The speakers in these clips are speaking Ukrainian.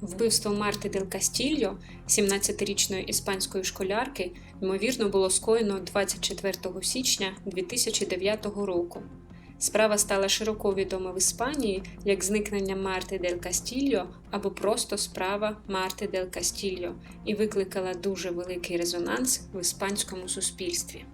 Вбивство Марти Дель Кастільо, 17-річної іспанської школярки, ймовірно, було скоєно 24 січня 2009 року. Справа стала широко відома в Іспанії як зникнення Марти Дель Кастільо або просто справа Марти Дель Кастільо і викликала дуже великий резонанс в іспанському суспільстві.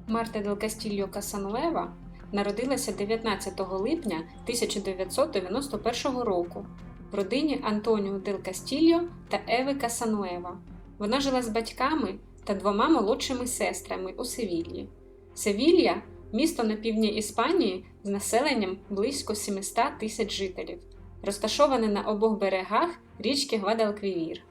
Марта Дель Кастільо Касануева народилася 19 липня 1991 року в родині Антоніо Дель Кастільо та Еви Касануева. Вона жила з батьками та двома молодшими сестрами у Севільї. Севілья – місто на півдні Іспанії з населенням близько 700 тисяч жителів, розташоване на обох берегах річки Гвадалквівір.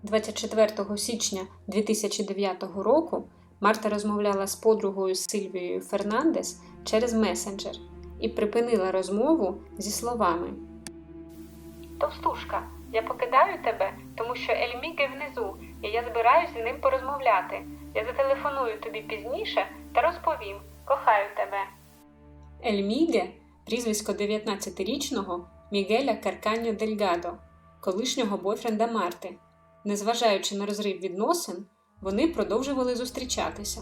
24 січня 2009 року Марта розмовляла з подругою Сильвією Фернандес через месенджер і припинила розмову зі словами: «Товстушка, я покидаю тебе, тому що Ельміге внизу, і я збираюсь з ним порозмовляти. Я зателефоную тобі пізніше та розповім. Кохаю тебе». Ельміге – прізвисько 19-річного Мігеля Карканьо Дельгадо, колишнього бойфренда Марти. Незважаючи на розрив відносин, вони продовжували зустрічатися.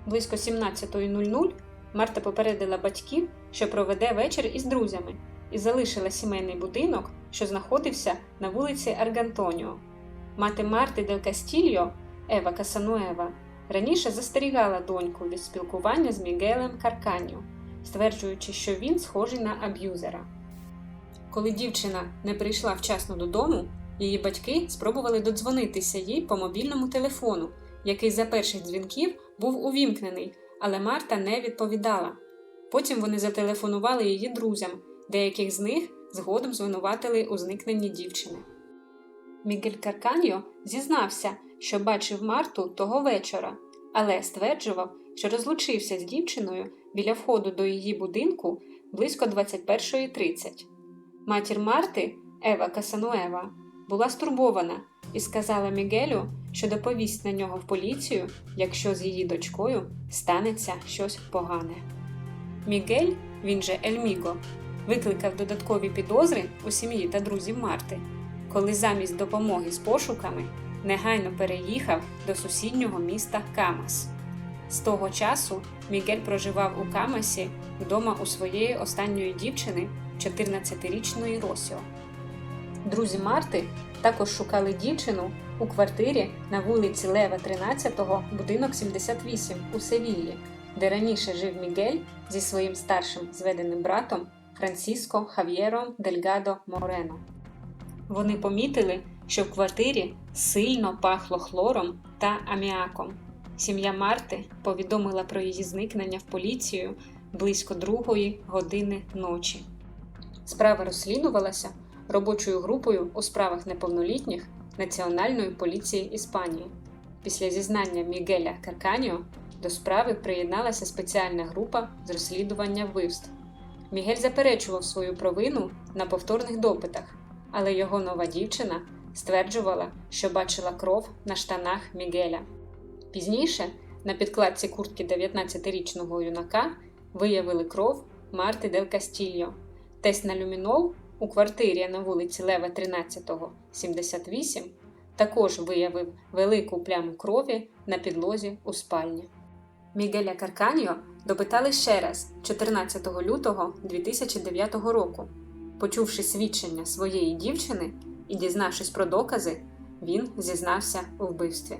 Близько 17:00 Марта попередила батьків, що проведе вечір із друзями, і залишила сімейний будинок, що знаходився на вулиці Аргантоніо. Мати Марти Дель Кастільо, Ева Касануева, раніше застерігала доньку від спілкування з Мігелем Карканьо, стверджуючи, що він схожий на аб'юзера. Коли дівчина не прийшла вчасно додому, її батьки спробували додзвонитися їй по мобільному телефону, який за перших дзвінків був увімкнений, але Марта не відповідала. Потім вони зателефонували її друзям, деяких з них згодом звинуватили у зникненні дівчини. Мігель Карканьо зізнався, що бачив Марту того вечора, але стверджував, що розлучився з дівчиною біля входу до її будинку близько 21:30. Матір Марти, Ева Касануева, була стурбована і сказала Мігелю, що доповість на нього в поліцію, якщо з її дочкою станеться щось погане. Мігель, він же Ельміго, викликав додаткові підозри у сім'ї та друзів Марти, коли замість допомоги з пошуками негайно переїхав до сусіднього міста Камас. З того часу Мігель проживав у Камасі вдома у своєї останньої дівчини, 14-річної Росіо. Друзі Марти також шукали дівчину у квартирі на вулиці Лева 13, будинок 78 у Севільї, де раніше жив Мігель зі своїм старшим зведеним братом Франсіско Хав'єром Дельгадо Морено. Вони помітили, що в квартирі сильно пахло хлором та аміаком. Сім'я Марти повідомила про її зникнення в поліцію близько 2:00 години ночі. Справа розслідувалася робочою групою у справах неповнолітніх Національної поліції Іспанії. Після зізнання Мігеля Карканьо до справи приєдналася спеціальна група з розслідування вбивств. Мігель заперечував свою провину на повторних допитах, але його нова дівчина стверджувала, що бачила кров на штанах Мігеля. Пізніше на підкладці куртки 19-річного юнака виявили кров Марти Дель Кастільо. Тест на люмінол у квартирі на вулиці Лева 13, 78 також виявив велику пляму крові на підлозі у спальні. Мігеля Карканьо допитали ще раз 14 лютого 2009 року. Почувши свідчення своєї дівчини і дізнавшись про докази, він зізнався у вбивстві.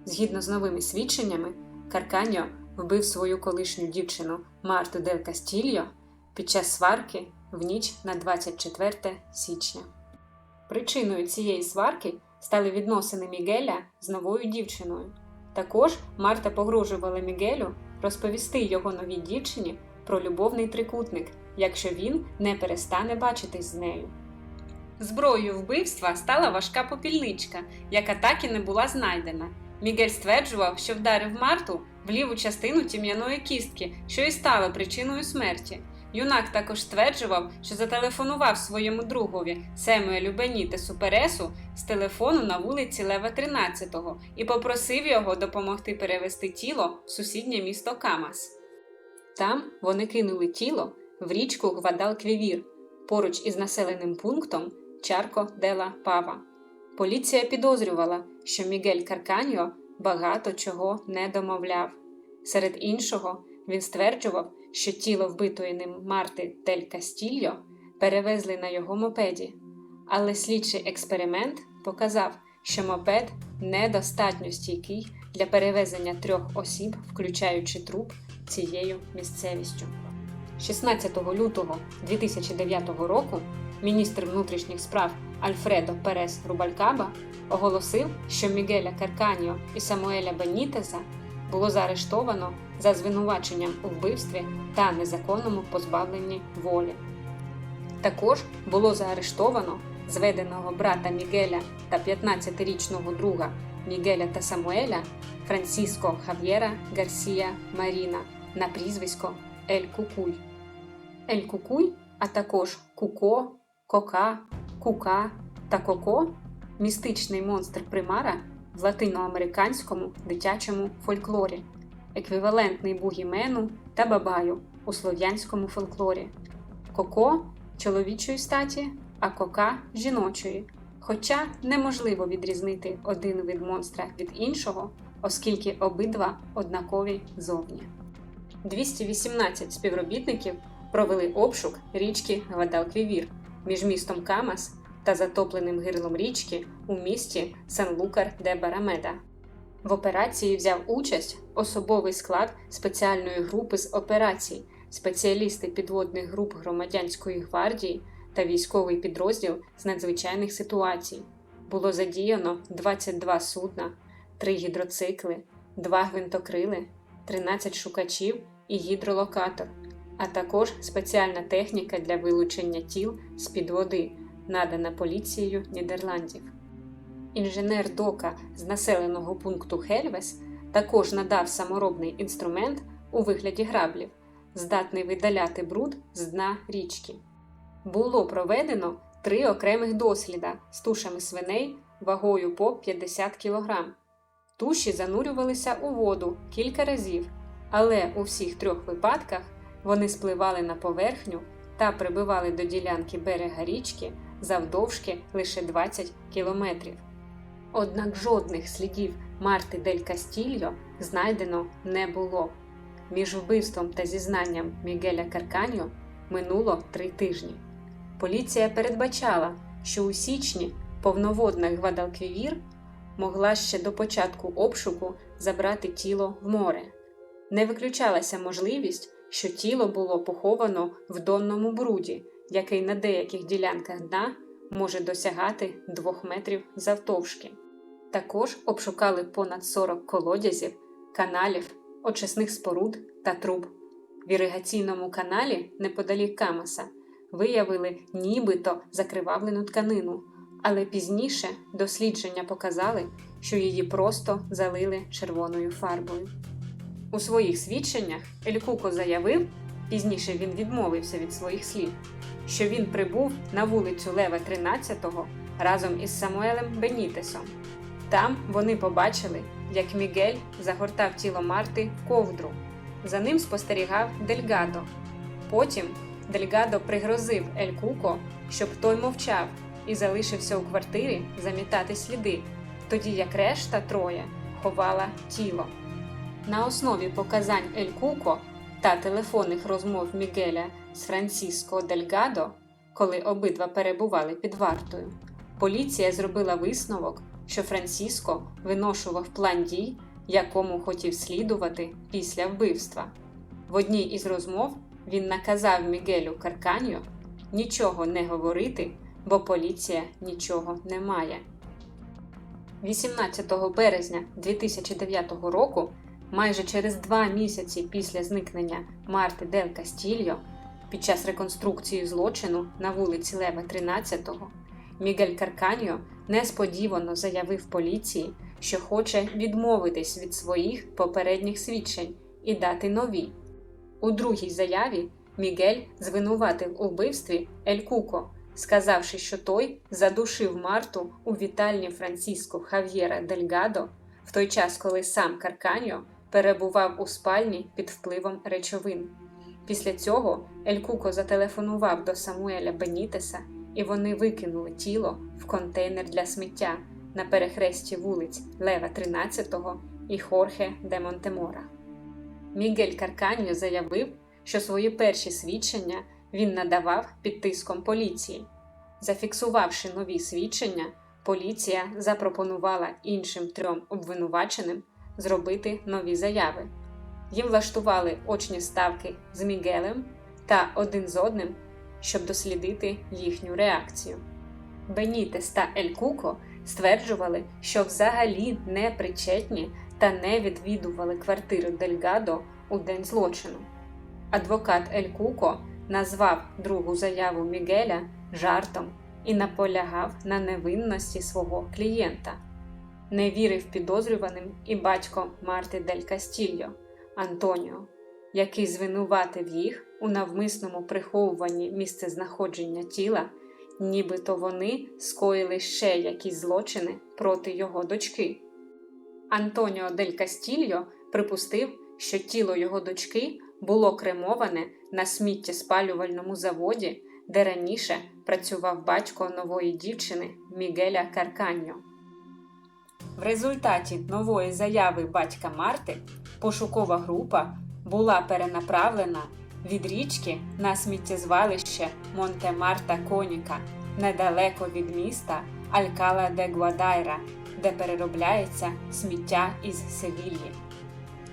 Згідно з новими свідченнями, Карканьо вбив свою колишню дівчину Марту Дель Кастільо під час сварки в ніч на 24 січня. Причиною цієї сварки стали відносини Мігеля з новою дівчиною. Також Марта погрожувала Мігелю розповісти його новій дівчині про любовний трикутник, якщо він не перестане бачитись з нею. Зброєю вбивства стала важка попільничка, яка так і не була знайдена. Мігель стверджував, що вдарив Марту в ліву частину тім'яної кістки, що і стало причиною смерті. Юнак також стверджував, що зателефонував своєму другові Семуелю Бенітесу Пересу з телефону на вулиці Лева 13 і попросив його допомогти перевезти тіло в сусіднє місто Камас. Там вони кинули тіло в річку Гвадалквівір, поруч із населеним пунктом, Чарко де ла Пава. Поліція підозрювала, що Мігель Карканьо багато чого не домовляв. Серед іншого, він стверджував, що тіло вбитої ним Марти дель Кастільо перевезли на його мопеді. Але слідчий експеримент показав, що мопед недостатньо стійкий для перевезення 3 осіб, включаючи труп, цією місцевістю. 16 лютого 2009 року міністр внутрішніх справ Альфредо Перес Рубалькаба оголосив, що Мігеля Карканьо і Самуеля Бенітеса було заарештовано за звинуваченням у вбивстві та незаконному позбавленні волі. Також було заарештовано зведеного брата Мігеля та 15-річного друга Мігеля та Самуеля Франсіско Хав'єра Гарсія Маріна на прізвисько Ель Кукуй. Ель Кукуй, а також Куко, Кока, Кука та Коко – містичний монстр-примара в латиноамериканському дитячому фольклорі, еквівалентний бугімену та бабаю у слов'янському фольклорі. Коко – чоловічої статі, а Кока – жіночої, хоча неможливо відрізнити один вид монстра від іншого, оскільки обидва однакові зовні. 218 співробітників провели обшук річки Гвадалквівір між містом Камас та затопленим гирлом річки у місті Сан-Лукар-де-Барамеда. В операції взяв участь особовий склад спеціальної групи з операцій, спеціалісти підводних груп Громадянської гвардії та військовий підрозділ з надзвичайних ситуацій. Було задіяно 22 судна, 3 гідроцикли, 2 гвинтокрили, 13 шукачів і гідролокатор, а також спеціальна техніка для вилучення тіл з-під води, надана поліцією Нідерландів. Інженер Дока з населеного пункту Хельвес також надав саморобний інструмент у вигляді граблів, здатний видаляти бруд з дна річки. Було проведено 3 окремих досліда з тушами свиней вагою по 50 кг. Туші занурювалися у воду кілька разів, але у всіх 3 випадках вони спливали на поверхню та прибивали до ділянки берега річки завдовжки лише 20 кілометрів. Однак жодних слідів Марти дель Кастільо знайдено не було. Між вбивством та зізнанням Мігеля Карканьо минуло 3 тижні. Поліція передбачала, що у січні повноводна Гвадалквівір могла ще до початку обшуку забрати тіло в море. Не виключалася можливість, що тіло було поховано в донному бруді, який на деяких ділянках дна може досягати 2 метрів завтовшки. Також обшукали понад 40 колодязів, каналів, очисних споруд та труб. В іригаційному каналі неподалік Камаса виявили нібито закривавлену тканину, але пізніше дослідження показали, що її просто залили червоною фарбою. У своїх свідченнях Ель Куко заявив, пізніше він відмовився від своїх слів, що він прибув на вулицю Лева 13-го разом із Самуелем Бенітесом. Там вони побачили, як Мігель загортав тіло Марти в ковдру. За ним спостерігав Дельгадо. Потім Дельгадо пригрозив Ель Куко, щоб той мовчав і залишився у квартирі замітати сліди, тоді як решта 3 ховала тіло. На основі показань Ель Куко та телефонних розмов Мігеля з Франсіско Дельгадо, коли обидва перебували під вартою, поліція зробила висновок, що Франсіско виношував план дій, якому хотів слідувати після вбивства. В одній із розмов він наказав Мігелю Карканьо нічого не говорити, бо поліція нічого не має. 18 березня 2009 року, майже через 2 місяці після зникнення Марти дель Кастільо, під час реконструкції злочину на вулиці Лева 13-го, Мігель Карканьо несподівано заявив поліції, що хоче відмовитись від своїх попередніх свідчень і дати нові. У другій заяві Мігель звинуватив у вбивстві Ель Куко, сказавши, що той задушив Марту у вітальні Франсіско Хав'єра Дельгадо в той час, коли сам Карканьо перебував у спальні під впливом речовин. Після цього Ель Куко зателефонував до Самуеля Бенітеса і вони викинули тіло в контейнер для сміття на перехресті вулиць Лева 13 і Хорхе де Монтемора. Мігель Карканьо заявив, що свої перші свідчення він надавав під тиском поліції. Зафіксувавши нові свідчення, поліція запропонувала іншим 3 обвинуваченим зробити нові заяви. Їм влаштували очні ставки з Мігелем та один з одним, щоб дослідити їхню реакцію. Бенітес та Ель Куко стверджували, що взагалі не причетні та не відвідували квартиру Дельгадо у день злочину. Адвокат Ель Куко назвав другу заяву Мігеля жартом і наполягав на невинності свого клієнта. Не вірив підозрюваним і батько Марти дель Кастільо, Антоніо, який звинуватив їх у навмисному приховуванні місцезнаходження тіла, нібито вони скоїли ще якісь злочини проти його дочки. Антоніо дель Кастільо припустив, що тіло його дочки було кремоване на сміттєспалювальному заводі, де раніше працював батько нової дівчини Мігеля Карканьо. В результаті нової заяви батька Марти пошукова група була перенаправлена від річки на сміттєзвалище Монте-Марта-Коніка, недалеко від міста Алькала де Гвадайра, де переробляється сміття із Севільї.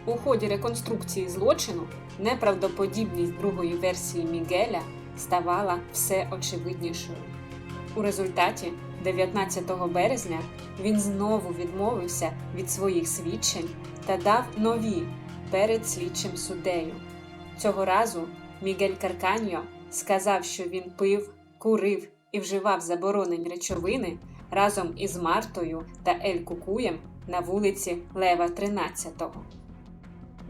У ході реконструкції злочину неправдоподібність другої версії Мігеля ставала все очевиднішою. У результаті 19 березня він знову відмовився від своїх свідчень та дав нові перед слідчим суддею. Цього разу Мігель Карканьо сказав, що він пив, курив і вживав заборонені речовини разом із Мартою та Ель Кукуєм на вулиці Лева 13.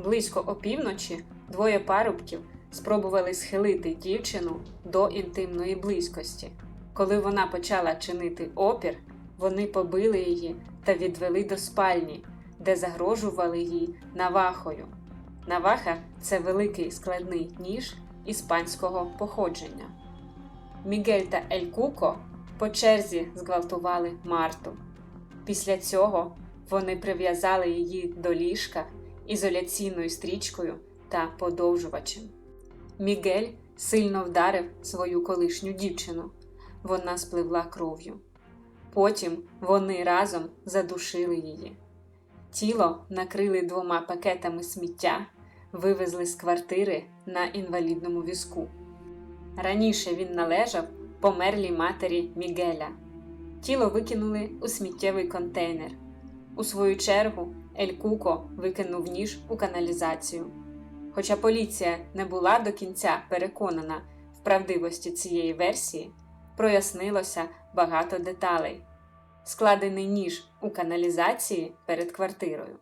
Близько опівночі 2 парубків спробували схилити дівчину до інтимної близькості. Коли вона почала чинити опір, вони побили її та відвели до спальні, де загрожували їй навахою. Наваха – це великий складний ніж іспанського походження. Мігель та Ель Куко по черзі зґвалтували Марту. Після цього вони прив'язали її до ліжка ізоляційною стрічкою та подовжувачем. Мігель сильно вдарив свою колишню дівчину. Вона спливла кров'ю. Потім вони разом задушили її. Тіло накрили 2 пакетами сміття, вивезли з квартири на інвалідному візку. Раніше він належав померлій матері Мігеля. Тіло викинули у сміттєвий контейнер. У свою чергу Ель Куко викинув ніж у каналізацію. Хоча поліція не була до кінця переконана в правдивості цієї версії, прояснилося багато деталей. Складений ніж у каналізації перед квартирою,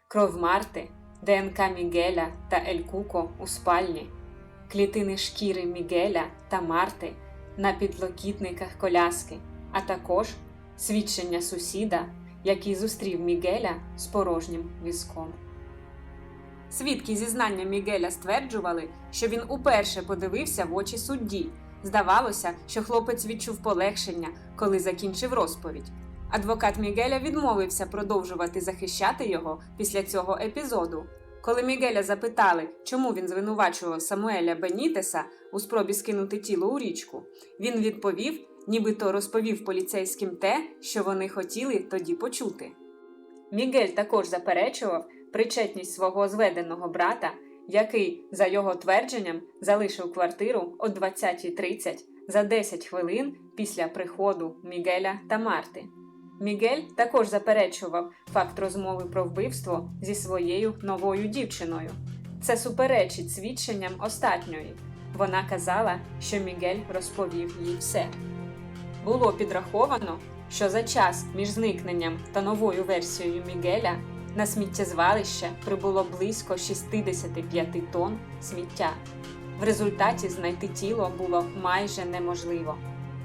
кров Марти, ДНК Мігеля та Ель Куко у спальні, клітини шкіри Мігеля та Марти на підлокітниках коляски, а також свідчення сусіда, який зустрів Мігеля з порожнім візком. Свідки зізнання Мігеля стверджували, що він уперше подивився в очі судді. Здавалося, що хлопець відчув полегшення, коли закінчив розповідь. Адвокат Мігеля відмовився продовжувати захищати його після цього епізоду. Коли Мігеля запитали, чому він звинувачував Самуеля Бенітеса у спробі скинути тіло у річку, він відповів, нібито розповів поліцейським те, що вони хотіли тоді почути. Мігель також заперечував причетність свого зведеного брата, який, за його твердженням, залишив квартиру о 20:30 за 10 хвилин після приходу Мігеля та Марти. Мігель також заперечував факт розмови про вбивство зі своєю новою дівчиною. Це суперечить свідченням остатньої. Вона казала, що Мігель розповів їй все. Було підраховано, що за час між зникненням та новою версією Мігеля на сміттєзвалище прибуло близько 65 тонн сміття. В результаті знайти тіло було майже неможливо.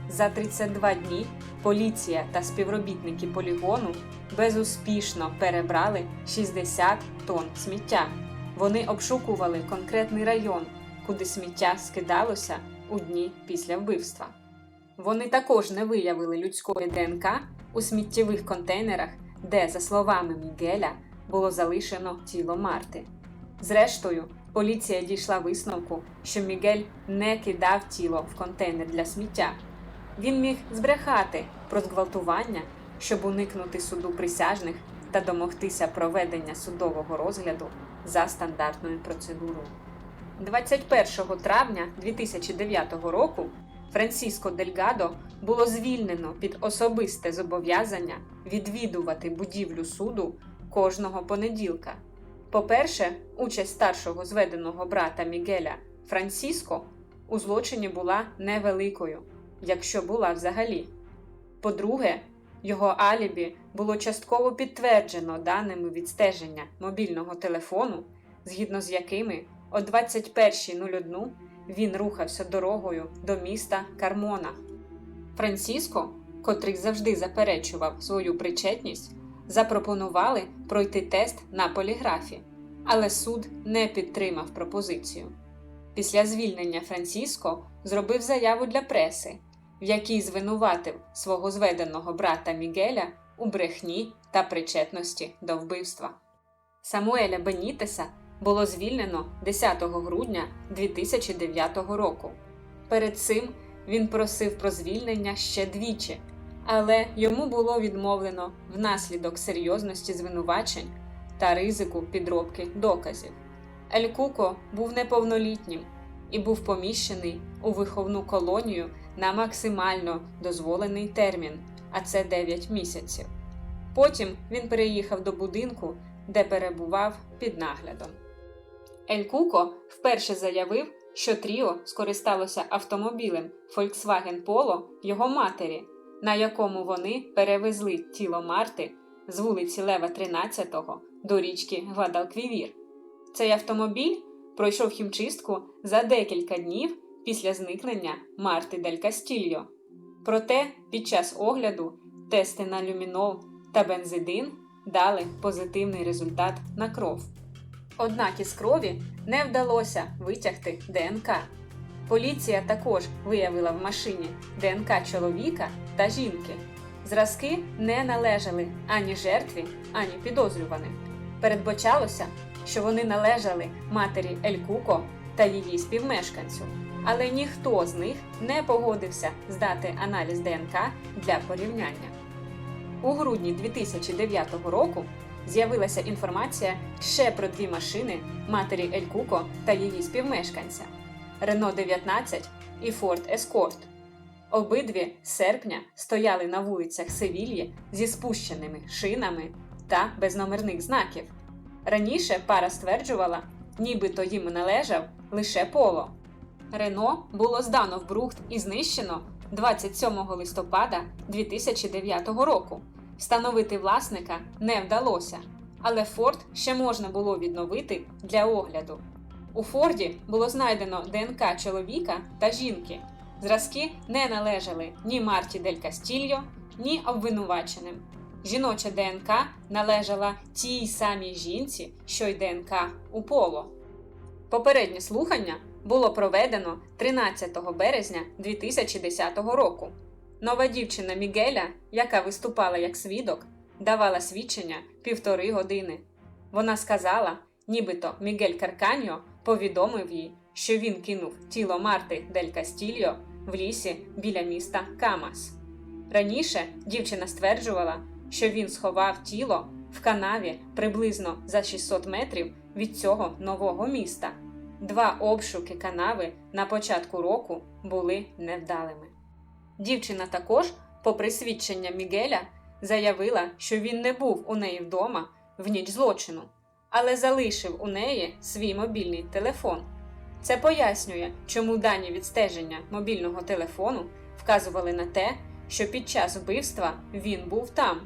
За 32 дні поліція та співробітники полігону безуспішно перебрали 60 тонн сміття. Вони обшукували конкретний район, куди сміття скидалося у дні після вбивства. Вони також не виявили людської ДНК у сміттєвих контейнерах, де, за словами Мігеля, було залишено тіло Марти. Зрештою, поліція дійшла висновку, що Мігель не кидав тіло в контейнер для сміття. Він міг збрехати про зґвалтування, щоб уникнути суду присяжних та домогтися проведення судового розгляду за стандартною процедурою. 21 травня 2009 року Франсіско Дельгадо було звільнено під особисте зобов'язання відвідувати будівлю суду кожного понеділка. По-перше, участь старшого зведеного брата Мігеля Франсіско у злочині була невеликою, якщо була взагалі. По-друге, його алібі було частково підтверджено даними відстеження мобільного телефону, згідно з якими о 21:01 він рухався дорогою до міста Кармона. Франсіско, котрий завжди заперечував свою причетність, запропонували пройти тест на поліграфі, але суд не підтримав пропозицію. Після звільнення Франсіско зробив заяву для преси, в якій звинуватив свого зведеного брата Мігеля у брехні та причетності до вбивства. Самуеля Бенітеса було звільнено 10 грудня 2009 року. Перед цим він просив про звільнення ще двічі, але йому було відмовлено внаслідок серйозності звинувачень та ризику підробки доказів. Ель Куко був неповнолітнім і був поміщений у виховну колонію на максимально дозволений термін, а це 9 місяців. Потім він переїхав до будинку, де перебував під наглядом. Ель Куко вперше заявив, що тріо скористалося автомобілем Volkswagen Polo його матері, на якому вони перевезли тіло Марти з вулиці Лева 13 до річки Гвадалквівір. Цей автомобіль пройшов хімчистку за декілька днів після зникнення Марти Дель Кастільо. Проте під час огляду тести на люмінол та бензидин дали позитивний результат на кров. Однак із крові не вдалося витягти ДНК. Поліція також виявила в машині ДНК чоловіка та жінки. Зразки не належали ані жертві, ані підозрюваним. Передбачалося, що вони належали матері Ель Куко та її співмешканцю, але ніхто з них не погодився здати аналіз ДНК для порівняння. У грудні 2009 року з'явилася інформація ще про дві машини матері Ель Куко та її співмешканця – Renault 19 і Ford Escort. Обидві з серпня стояли на вулицях Севільї зі спущеними шинами та без номерних знаків. Раніше пара стверджувала, нібито їм належав лише Поло. Рено було здано в брухт і знищено 27 листопада 2009 року. Встановити власника не вдалося, але Форд ще можна було відновити для огляду. У Форді було знайдено ДНК чоловіка та жінки. Зразки не належали ні Марті Дель Кастільо, ні обвинуваченим. Жіноча ДНК належала тій самій жінці, що й ДНК у Поло. Попереднє слухання було проведено 13 березня 2010 року. Нова дівчина Мігеля, яка виступала як свідок, давала свідчення 1,5 години. Вона сказала, нібито Мігель Карканьо повідомив їй, що він кинув тіло Марти Дель Кастільо в лісі біля міста Камас. Раніше дівчина стверджувала, що він сховав тіло в канаві приблизно за 600 метрів від цього нового міста. 2 обшуки канави на початку року були невдалими. Дівчина також, попри свідчення Мігеля, заявила, що він не був у неї вдома в ніч злочину, але залишив у неї свій мобільний телефон. Це пояснює, чому дані відстеження мобільного телефону вказували на те, що під час вбивства він був там.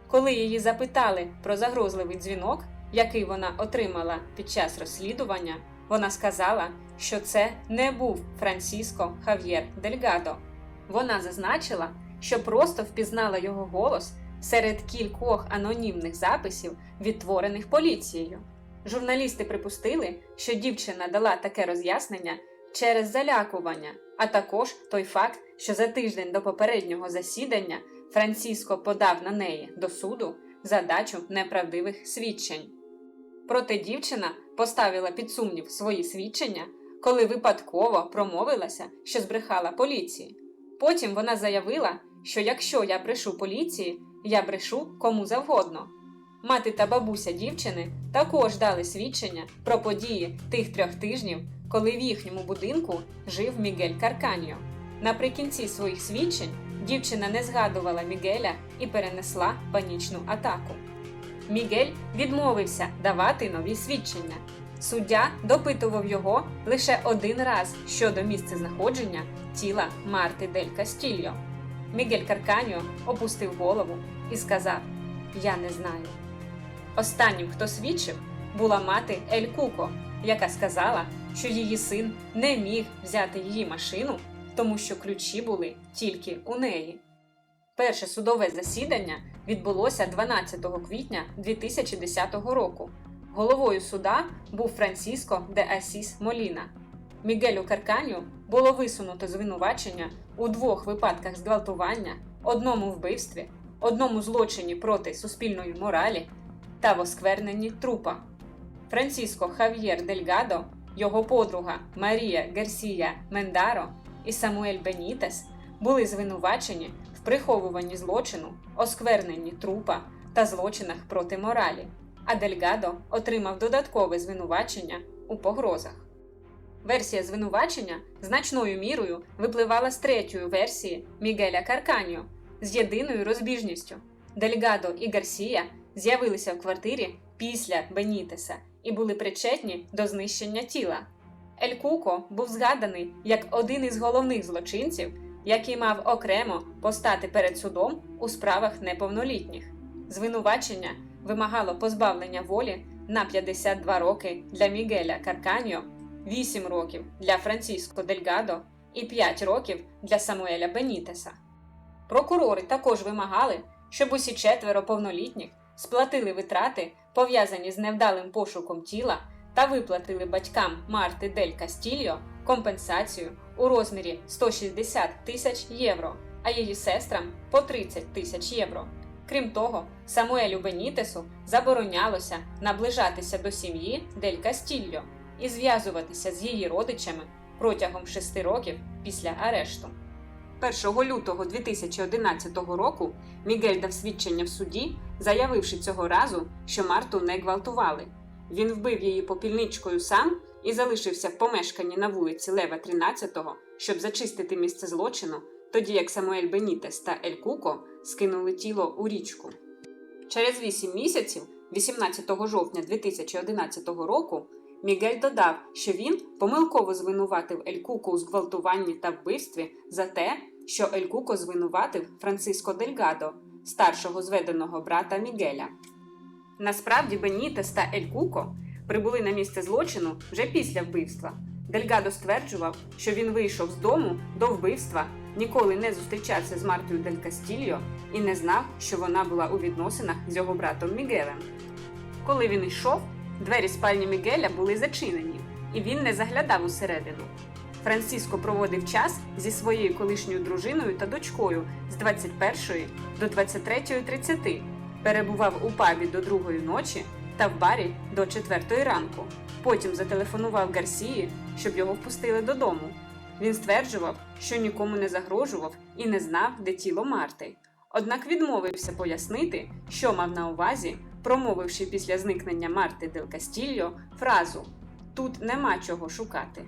Коли її запитали про загрозливий дзвінок, який вона отримала під час розслідування, вона сказала, що це не був Франсіско Хав'єр Дельгадо. Вона зазначила, що просто впізнала його голос серед кількох анонімних записів, відтворених поліцією. Журналісти припустили, що дівчина дала таке роз'яснення через залякування, а також той факт, що за тиждень до попереднього засідання Франсіско подав на неї до суду за дачу неправдивих свідчень. Проте дівчина поставила під сумнів свої свідчення, коли випадково промовилася, що збрехала поліції. Потім вона заявила, що якщо я брешу поліції, я брешу кому завгодно. Мати та бабуся дівчини також дали свідчення про події тих 3 тижнів, коли в їхньому будинку жив Мігель Карканьо. Наприкінці своїх свідчень дівчина не згадувала Мігеля і перенесла панічну атаку. Мігель відмовився давати нові свідчення. Суддя допитував його лише 1 раз щодо місцезнаходження тіла Марти дель Кастільо. Мігель Карканьо опустив голову і сказав: «Я не знаю». Останнім, хто свідчив, була мати Ель Куко, яка сказала, що її син не міг взяти її машину, тому що ключі були тільки у неї. Перше судове засідання відбулося 12 квітня 2010 року. Головою суда був Франсіско де Асіс Моліна. Мігелю Карканьо було висунуто звинувачення у 2 випадках зґвалтування, 1 вбивстві, 1 злочині проти суспільної моралі та в оскверненні трупа. Франсіско Хав'єр Дельгадо, його подруга Марія Гарсія Мендаро і Самуель Бенітес були звинувачені в приховуванні злочину, оскверненні трупа та злочинах проти моралі, а Дельгадо отримав додаткове звинувачення у погрозах. Версія звинувачення значною мірою випливала з 3-ї версії Мігеля Карканьо з єдиною розбіжністю. Дельгадо і Гарсія з'явилися в квартирі після Бенітеса і були причетні до знищення тіла. Ель Куко був згаданий як один із головних злочинців, який мав окремо постати перед судом у справах неповнолітніх. Звинувачення вимагало позбавлення волі на 52 роки для Мігеля Карканьо, 8 років для Франсіско Дельгадо і 5 років для Самуеля Бенітеса. Прокурори також вимагали, щоб усі 4 повнолітніх сплатили витрати, пов'язані з невдалим пошуком тіла, та виплатили батькам Марти дель Кастільо компенсацію у розмірі 160 тисяч євро, а її сестрам – по 30 тисяч євро. Крім того, Самуелю Бенітесу заборонялося наближатися до сім'ї дель Кастільо і зв'язуватися з її родичами протягом 6 років після арешту. 1 лютого 2011 року Мігель дав свідчення в суді, заявивши цього разу, що Марту не гвалтували. Він вбив її попільничкою сам і залишився в помешканні на вулиці Лева 13-го, щоб зачистити місце злочину, тоді як Самуель Бенітес та Ель Куко скинули тіло у річку. Через 8 місяців, 18 жовтня 2011 року, Мігель додав, що він помилково звинуватив Ель Куко у зґвалтуванні та вбивстві за те, що Ель Куко звинуватив Франсиско Дельгадо, старшого зведеного брата Мігеля. Насправді Бенітес та Ель Куко прибули на місце злочину вже після вбивства. Дельгадо стверджував, що він вийшов з дому до вбивства, ніколи не зустрічався з Мартою дель Кастільо і не знав, що вона була у відносинах з його братом Мігелем. Коли він йшов, двері спальні Мігеля були зачинені, і він не заглядав усередину. Франсіско проводив час зі своєю колишньою дружиною та дочкою з 21 до 23:30, перебував у пабі до 2-ї ночі та в барі до 4-ї ранку. Потім зателефонував Гарсії, щоб його впустили додому. Він стверджував, що нікому не загрожував і не знав, де тіло Марти. Однак відмовився пояснити, що мав на увазі, промовивши після зникнення Марти дель Кастільо фразу «Тут нема чого шукати».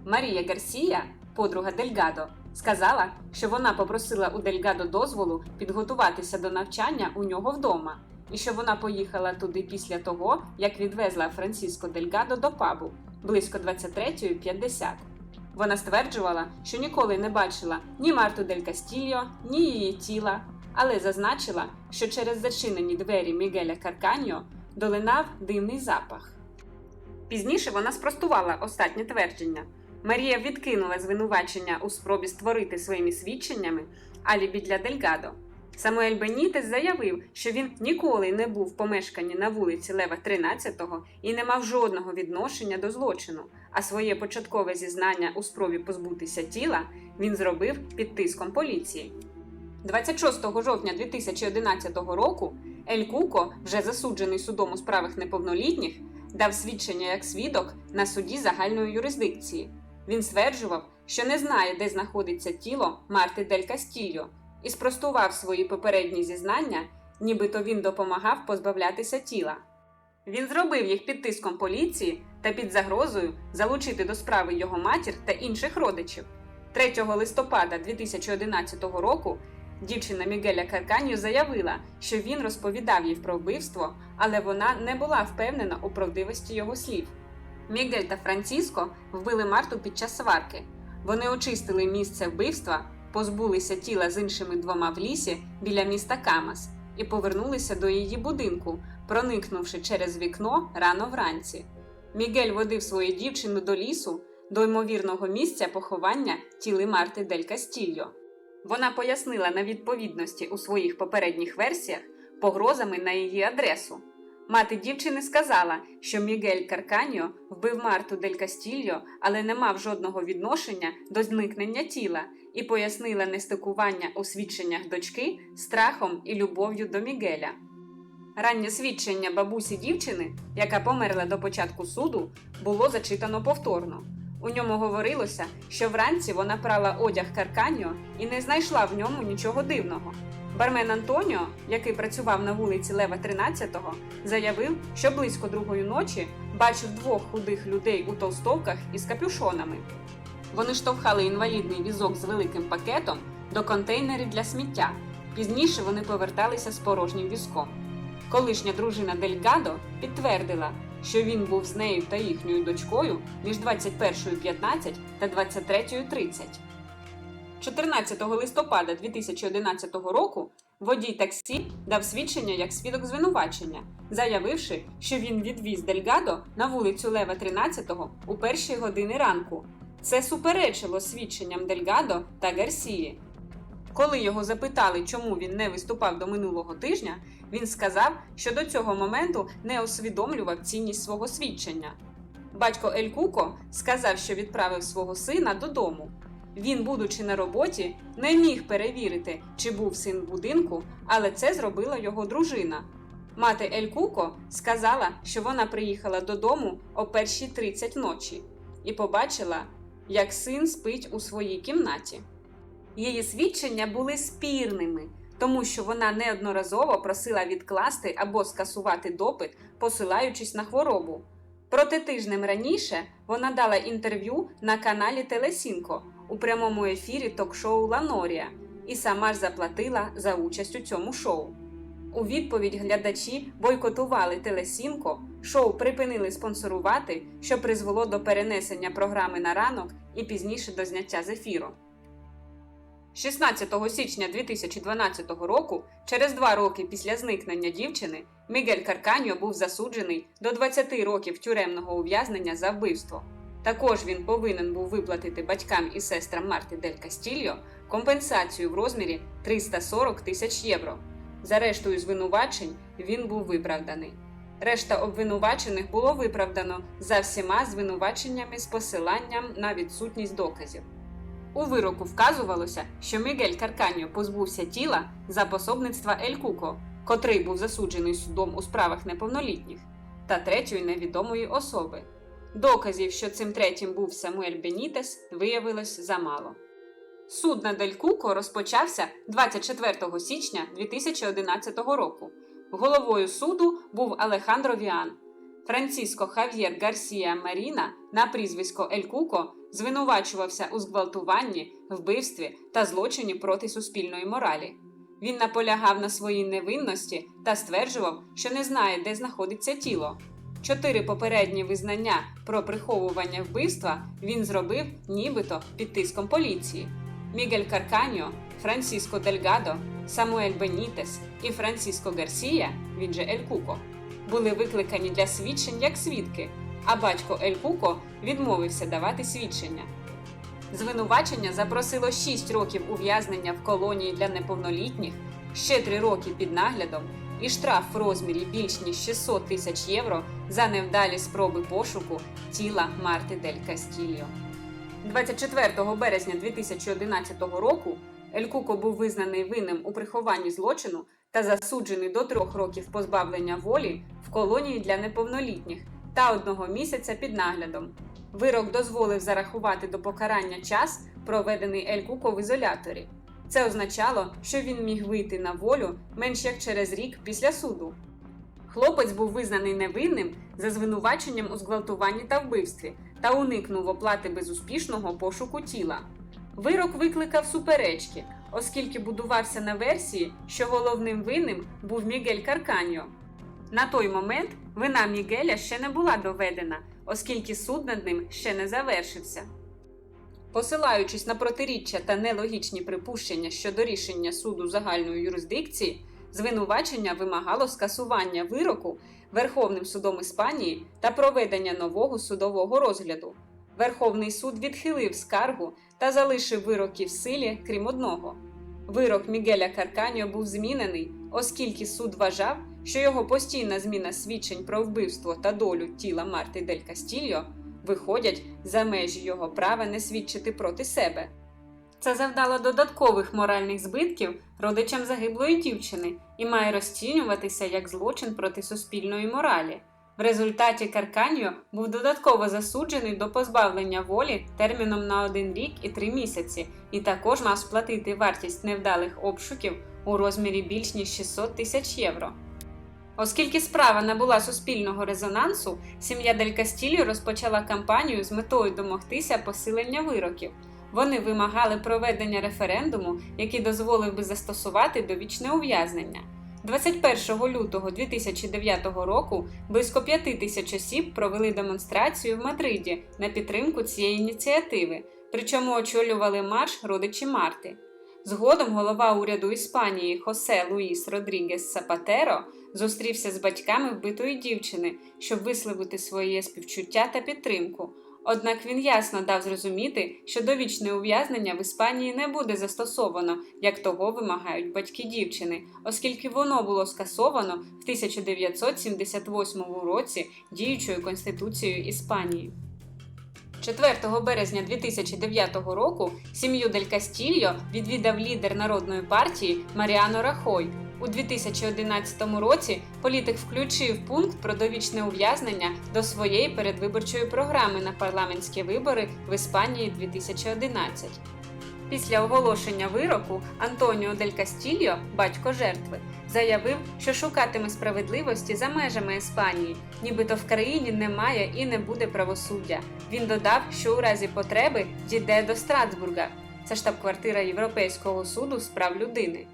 Марія Гарсія, подруга Дельгадо, сказала, що вона попросила у Дельгадо дозволу підготуватися до навчання у нього вдома, і що вона поїхала туди після того, як відвезла Франсіско Дельгадо до пабу, близько 23:50. Вона стверджувала, що ніколи не бачила ні Марту дель Кастільо, ні її тіла, але зазначила, що через зачинені двері Мігеля Карканьо долинав дивний запах. Пізніше вона спростувала останнє твердження. Марія відкинула звинувачення у спробі створити своїми свідченнями алібі для Дельгадо. Самуель Бенітес заявив, що він ніколи не був в помешканні на вулиці Лева 13-го і не мав жодного відношення до злочину, а своє початкове зізнання у спробі позбутися тіла він зробив під тиском поліції. 26 жовтня 2011 року Ель Куко, вже засуджений судом у справах неповнолітніх, дав свідчення як свідок на суді загальної юрисдикції. Він стверджував, що не знає, де знаходиться тіло Марти Дель Кастільо, і спростував свої попередні зізнання, нібито він допомагав позбавлятися тіла. Він зробив їх під тиском поліції та під загрозою залучити до справи його матір та інших родичів. 3 листопада 2011 року дівчина Мігеля Карканьо заявила, що він розповідав їй про вбивство, але вона не була впевнена у правдивості його слів. Мігель та Франциско вбили Марту під час сварки. Вони очистили місце вбивства, позбулися тіла з іншими двома в лісі біля міста Камас і повернулися до її будинку, проникнувши через вікно рано вранці. Мігель водив свою дівчину до лісу, до ймовірного місця поховання тіли Марти Дель Кастільо. Вона пояснила невідповідності у своїх попередніх версіях погрозами на її адресу. Мати дівчини сказала, що Мігель Карканьо вбив Марту Дель Кастільо, але не мав жодного відношення до зникнення тіла, і пояснила нестикування у свідченнях дочки страхом і любов'ю до Мігеля. Раннє свідчення бабусі дівчини, яка померла до початку суду, було зачитано повторно. У ньому говорилося, що вранці вона прала одяг Карканьо і не знайшла в ньому нічого дивного. Бармен Антоніо, який працював на вулиці Лева 13-го, заявив, що близько 2-ї ночі бачив 2 худих людей у толстовках із капюшонами. Вони штовхали інвалідний візок з великим пакетом до контейнерів для сміття. Пізніше вони поверталися з порожнім візком. Колишня дружина Дельгадо підтвердила, що він був з нею та їхньою дочкою між 21:15 та 23:30. 14 листопада 2011 року водій таксі дав свідчення як свідок звинувачення, заявивши, що він відвіз Дельгадо на вулицю Лева 13-го у 1-й години ранку. Це суперечило свідченням Дельгадо та Гарсії. Коли його запитали, чому він не виступав до минулого тижня, він сказав, що до цього моменту не усвідомлював цінність свого свідчення. Батько Ель Куко сказав, що відправив свого сина додому. Він, будучи на роботі, не міг перевірити, чи був син в будинку, але це зробила його дружина. Мати Ель Куко сказала, що вона приїхала додому о 1:30 ночі і побачила, як син спить у своїй кімнаті. Її свідчення були спірними, тому що вона неодноразово просила відкласти або скасувати допит, посилаючись на хворобу. Проте тижнем раніше вона дала інтерв'ю на каналі Телесінко у прямому ефірі ток-шоу «Ла Норія» і сама ж заплатила за участь у цьому шоу. У відповідь глядачі бойкотували Телесінко, шоу припинили спонсорувати, що призвело до перенесення програми на ранок і пізніше до зняття з ефіру. 16 січня 2012 року, через 2 роки після зникнення дівчини, Мігель Карканьо був засуджений до 20 років тюремного ув'язнення за вбивство. Також він повинен був виплатити батькам і сестрам Марти Дель Кастільо компенсацію в розмірі 340 тисяч євро. За рештою звинувачень він був виправданий. Решта обвинувачених було виправдано за всіма звинуваченнями з посиланням на відсутність доказів. У вироку вказувалося, що Мігель Карканьо позбувся тіла за пособництва Ель Куко, котрий був засуджений судом у справах неповнолітніх, та 3-ї невідомої особи. Доказів, що цим третім був Самуель Бенітес, виявилось замало. Суд над Ель Куко розпочався 24 січня 2011 року. Головою суду був Алехандро Віан. Франциско Хав'єр Гарсія Маріна на прізвисько Ель Куко звинувачувався у зґвалтуванні, вбивстві та злочині проти суспільної моралі. Він наполягав на своїй невинності та стверджував, що не знає, де знаходиться тіло. 4 попередні визнання про приховування вбивства він зробив нібито під тиском поліції. Мігель Карканьо, Франсіско Дельгадо, Самуель Бенітес і Франсіско Гарсія, він же Ель Куко, були викликані для свідчень як свідки, а батько Ель Куко відмовився давати свідчення. Звинувачення запросило 6 років ув'язнення в колонії для неповнолітніх, ще 3 роки під наглядом і штраф в розмірі більш ніж 600 тисяч євро за невдалі спроби пошуку тіла Марти Дель Кастільо. 24 березня 2011 року Ель Куко був визнаний винним у прихованні злочину та засуджений до 3 років позбавлення волі в колонії для неповнолітніх та 1 місяця під наглядом. Вирок дозволив зарахувати до покарання час, проведений Ель Куко в ізоляторі. Це означало, що він міг вийти на волю менш як через рік після суду. Хлопець був визнаний невинним за звинуваченням у зґвалтуванні та вбивстві та уникнув оплати безуспішного пошуку тіла. Вирок викликав суперечки, оскільки будувався на версії, що головним винним був Мігель Карканьо. На той момент вина Мігеля ще не була доведена, оскільки суд над ним ще не завершився. Посилаючись на протиріччя та нелогічні припущення щодо рішення суду загальної юрисдикції, звинувачення вимагало скасування вироку Верховним судом Іспанії та проведення нового судового розгляду. Верховний суд відхилив скаргу та залишив вироки в силі, крім одного. Вирок Мігеля Карканьо був змінений, оскільки суд вважав, що його постійна зміна свідчень про вбивство та долю тіла Марти Дель Кастільо виходять за межі його права не свідчити проти себе. Це завдало додаткових моральних збитків родичам загиблої дівчини і має розцінюватися як злочин проти суспільної моралі. В результаті Карканьо був додатково засуджений до позбавлення волі терміном на 1 рік і 3 місяці і також мав сплатити вартість невдалих обшуків у розмірі більш ніж 600 тисяч євро. Оскільки справа набула суспільного резонансу, сім'я Дель Кастільо розпочала кампанію з метою домогтися посилення вироків. Вони вимагали проведення референдуму, який дозволив би застосувати довічне ув'язнення. 21 лютого 2009 року близько 5000 осіб провели демонстрацію в Мадриді на підтримку цієї ініціативи, причому очолювали марш родичі Марти. Згодом голова уряду Іспанії Хосе Луїс Родрігес Сапатеро зустрівся з батьками вбитої дівчини, щоб висловити своє співчуття та підтримку. Однак він ясно дав зрозуміти, що довічне ув'язнення в Іспанії не буде застосовано, як того вимагають батьки дівчини, оскільки воно було скасовано в 1978 році діючою Конституцією Іспанії. 4 березня 2009 року сім'ю Дель Кастільо відвідав лідер Народної партії Маріано Рахой. У 2011 році політик включив пункт про довічне ув'язнення до своєї передвиборчої програми на парламентські вибори в Іспанії 2011. Після оголошення вироку Антоніо Дель Кастільо, батько жертви, заявив, що шукатиме справедливості за межами Іспанії, нібито в країні немає і не буде правосуддя. Він додав, що у разі потреби дійде до Страсбурга. Це штаб-квартира Європейського суду з прав людини.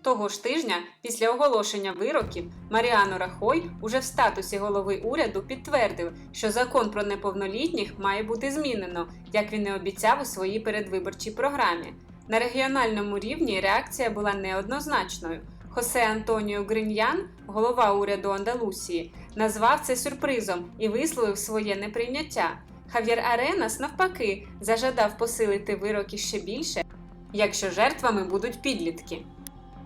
Того ж тижня, після оголошення вироків, Маріано Рахой уже в статусі голови уряду підтвердив, що закон про неповнолітніх має бути змінено, як він і обіцяв у своїй передвиборчій програмі. На регіональному рівні реакція була неоднозначною. Хосе Антоніо Гриньян, голова уряду Андалусії, назвав це сюрпризом і висловив своє неприйняття. Хав'єр Аренас, навпаки, зажадав посилити вироки ще більше, якщо жертвами будуть підлітки.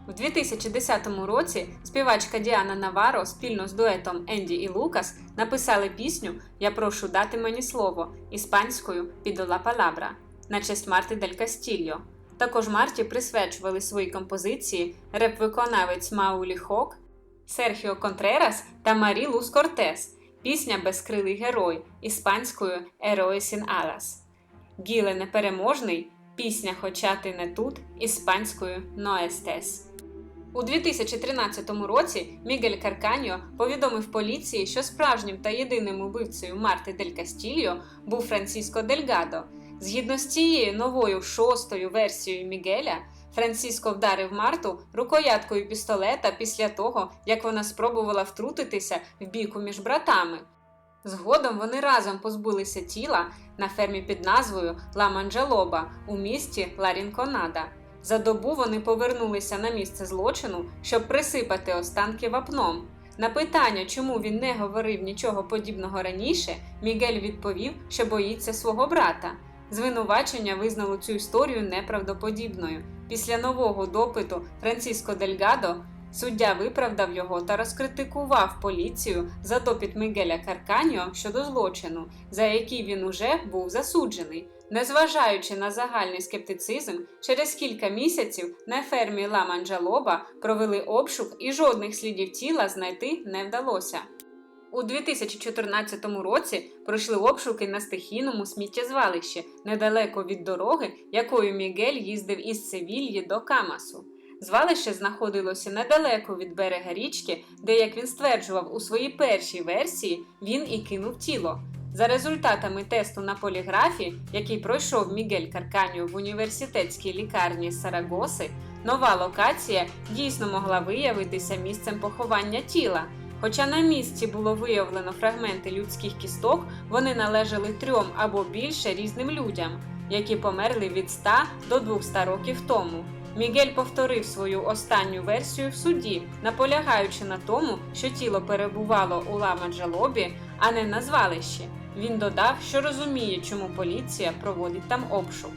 У 2010 році співачка Діана Наваро спільно з дуетом Енді і Лукас написали пісню «Я прошу дати мені слово» іспанською «Pido la palabra» на честь Марти Дель Кастільо. Також Марті присвячували свої композиції реп-виконавець Маулі Хок, Серхіо Контрерас та Марі Лус Кортес, пісня «Безкрилий герой» іспанською «Héroe sin alas», Гіле непереможний, пісня «Хоча ти не тут» іспанською «No estés». У 2013 році Мігель Карканьо повідомив поліції, що справжнім та єдиним убивцею Марти Дель Кастільо був Франсіско Дельгадо. Згідно з цією новою 6-ю версією Мігеля, Франсіско вдарив Марту рукояткою пістолета після того, як вона спробувала втрутитися в бійку між братами. Згодом вони разом позбулися тіла на фермі під назвою Ла Манджалоба у місті Ла Рінконада. За добу вони повернулися на місце злочину, щоб присипати останки вапном. На питання, чому він не говорив нічого подібного раніше, Мігель відповів, що боїться свого брата. Звинувачення визнало цю історію неправдоподібною. Після нового допиту Франциско Дельгадо суддя виправдав його та розкритикував поліцію за допит Мігеля Карканьо щодо злочину, за який він уже був засуджений. Незважаючи на загальний скептицизм, через кілька місяців на фермі Ла Манджалоба провели обшук і жодних слідів тіла знайти не вдалося. У 2014 році пройшли обшуки на стихійному сміттєзвалищі недалеко від дороги, якою Мігель їздив із Севільї до Камасу. Звалище знаходилося недалеко від берега річки, де, як він стверджував у своїй першій версії, він і кинув тіло. За результатами тесту на поліграфі, який пройшов Мігель Карканьо в університетській лікарні Сарагоси, нова локація дійсно могла виявитися місцем поховання тіла. Хоча на місці було виявлено фрагменти людських кісток, вони належали 3 або більше різним людям, які померли від 100 до 200 років тому. Мігель повторив свою останню версію в суді, наполягаючи на тому, що тіло перебувало у Ла Манджалобі, а не на звалищі. Він додав, що розуміє, чому поліція проводить там обшук.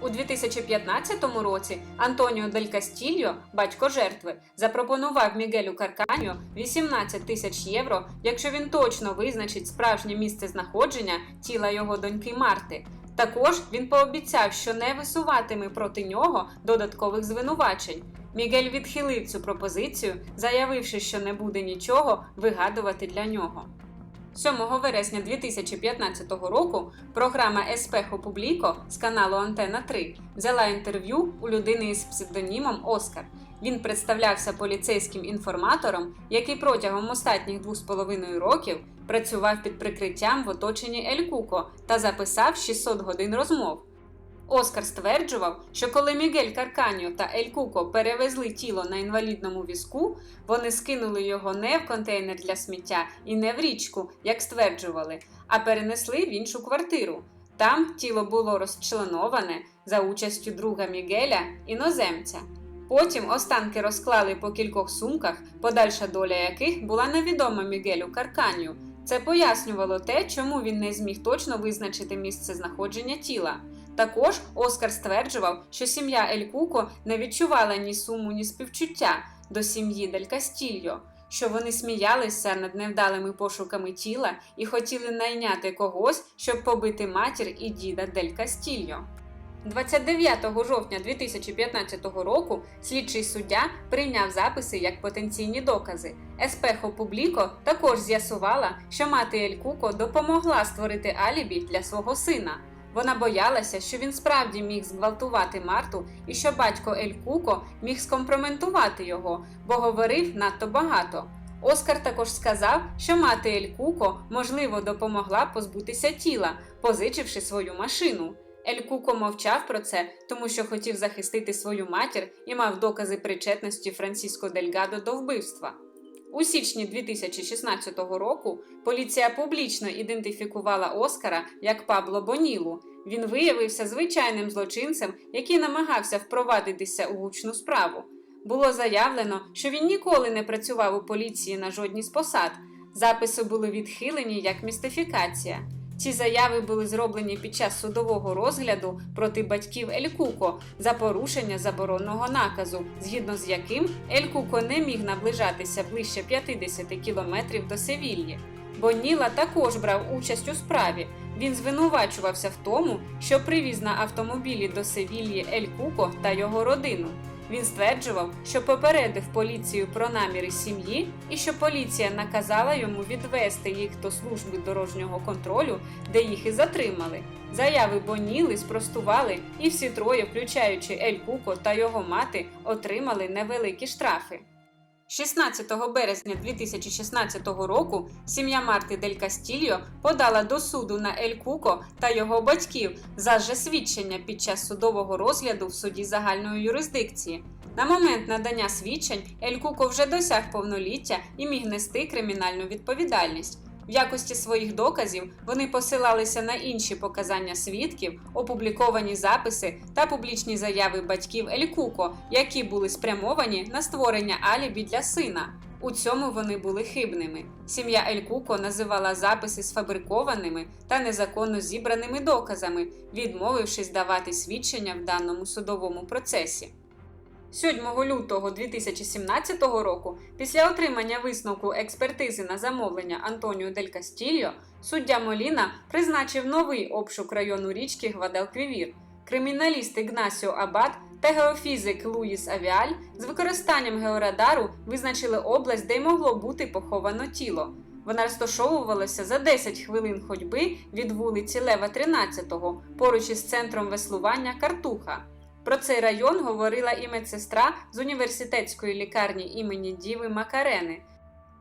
У 2015 році Антоніо Дель Кастільо, батько жертви, запропонував Мігелю Карканьо 18 тисяч євро, якщо він точно визначить справжнє місце знаходження тіла його доньки Марти. Також він пообіцяв, що не висуватиме проти нього додаткових звинувачень. Мігель відхилив цю пропозицію, заявивши, що не буде нічого вигадувати для нього. 7 вересня 2015 року програма «Еспехо Публіко» з каналу Антена 3 взяла інтерв'ю у людини із псевдонімом Оскар. Він представлявся поліцейським інформатором, який протягом останніх 2,5 років працював під прикриттям в оточенні Ель Куко та записав 600 годин розмов. Оскар стверджував, що коли Мігель Карканьо та Ель Куко перевезли тіло на інвалідному візку, вони скинули його не в контейнер для сміття і не в річку, як стверджували, а перенесли в іншу квартиру. Там тіло було розчленоване за участю друга Мігеля, іноземця. Потім останки розклали по кількох сумках, подальша доля яких була невідома Мігелю Карканьо. Це пояснювало те, чому він не зміг точно визначити місце знаходження тіла. Також Оскар стверджував, що сім'я Ель Куко не відчувала ні суму, ні співчуття до сім'ї Дель Кастільо, що вони сміялися над невдалими пошуками тіла і хотіли найняти когось, щоб побити матір і діда Дель Кастільо. 29 жовтня 2015 року слідчий суддя прийняв записи як потенційні докази. Еспехо Публіко також з'ясувала, що мати Ель Куко допомогла створити алібі для свого сина. Вона боялася, що він справді міг зґвалтувати Марту і що батько Ель Куко міг скомпрометувати його, бо говорив надто багато. Оскар також сказав, що мати Ель Куко, можливо, допомогла позбутися тіла, позичивши свою машину. Ель Куко мовчав про це, тому що хотів захистити свою матір і мав докази причетності Франциско Дельгадо до вбивства. У січні 2016 року поліція публічно ідентифікувала Оскара як Пабло Бонілу. Він виявився звичайним злочинцем, який намагався впровадитися у гучну справу. Було заявлено, що він ніколи не працював у поліції на жодній з посад. Записи були відхилені як містифікація. Ці заяви були зроблені під час судового розгляду проти батьків Ель Куко за порушення заборонного наказу, згідно з яким Ель Куко не міг наближатися ближче 50 кілометрів до Севільї. Боніла також брав участь у справі. Він звинувачувався в тому, що привіз на автомобілі до Севільї Ель Куко та його родину. Він стверджував, що попередив поліцію про наміри сім'ї і що поліція наказала йому відвести їх до служби дорожнього контролю, де їх і затримали. Заяви Боніли спростували, і всі троє, включаючи Ель Куко та його мати, отримали невеликі штрафи. 16 березня 2016 року сім'я Марти Дель Кастільо подала до суду на Ель Куко та його батьків за свідчення під час судового розгляду в суді загальної юрисдикції. На момент надання свідчень Ель Куко вже досяг повноліття і міг нести кримінальну відповідальність. В якості своїх доказів вони посилалися на інші показання свідків, опубліковані записи та публічні заяви батьків Ель Куко, які були спрямовані на створення алібі для сина. У цьому вони були хибними. Сім'я Ель Куко називала записи сфабрикованими та незаконно зібраними доказами, відмовившись давати свідчення в даному судовому процесі. 7 лютого 2017 року, після отримання висновку експертизи на замовлення Антоніо Дель Кастільо, суддя Моліна призначив новий обшук району річки Гвадалквівір. Криміналіст Ігнасіо Абад та геофізик Луїс Авіаль з використанням георадару визначили область, де й могло бути поховано тіло. Вона розташовувалася за 10 хвилин ходьби від вулиці Лева 13-го, поруч із центром веслування Картуха. Про цей район говорила і медсестра з університетської лікарні імені Діви Макарени.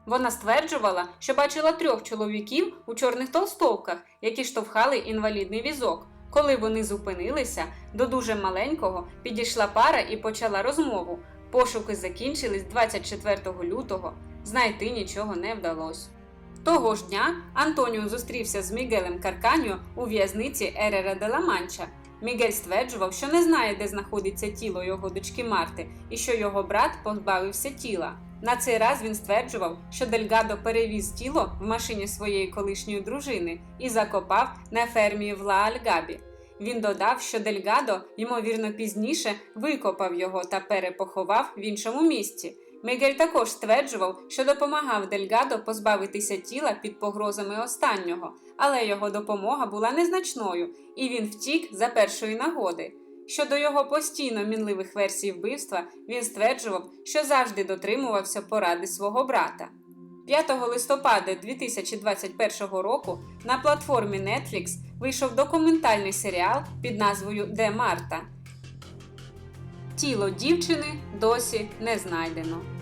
Вона стверджувала, що бачила 3 чоловіків у чорних толстовках, які штовхали інвалідний візок. Коли вони зупинилися, до дуже маленького підійшла пара і почала розмову. Пошуки закінчились 24 лютого, знайти нічого не вдалося. Того ж дня Антоніо зустрівся з Мігелем Карканьо у в'язниці Ерера де ла Манча. Мігель стверджував, що не знає, де знаходиться тіло його дочки Марти і що його брат позбавився тіла. На цей раз він стверджував, що Дельгадо перевіз тіло в машині своєї колишньої дружини і закопав на фермі в Ла-Альгабі. Він додав, що Дельгадо, ймовірно, пізніше викопав його та перепоховав в іншому місці. Мігель також стверджував, що допомагав Дельгадо позбавитися тіла під погрозами останнього, але його допомога була незначною, і він втік за першої нагоди. Щодо його постійно мінливих версій вбивства, він стверджував, що завжди дотримувався поради свого брата. 5 листопада 2021 року на платформі Netflix вийшов документальний серіал під назвою «Де Марта?». Тіло дівчини досі не знайдено.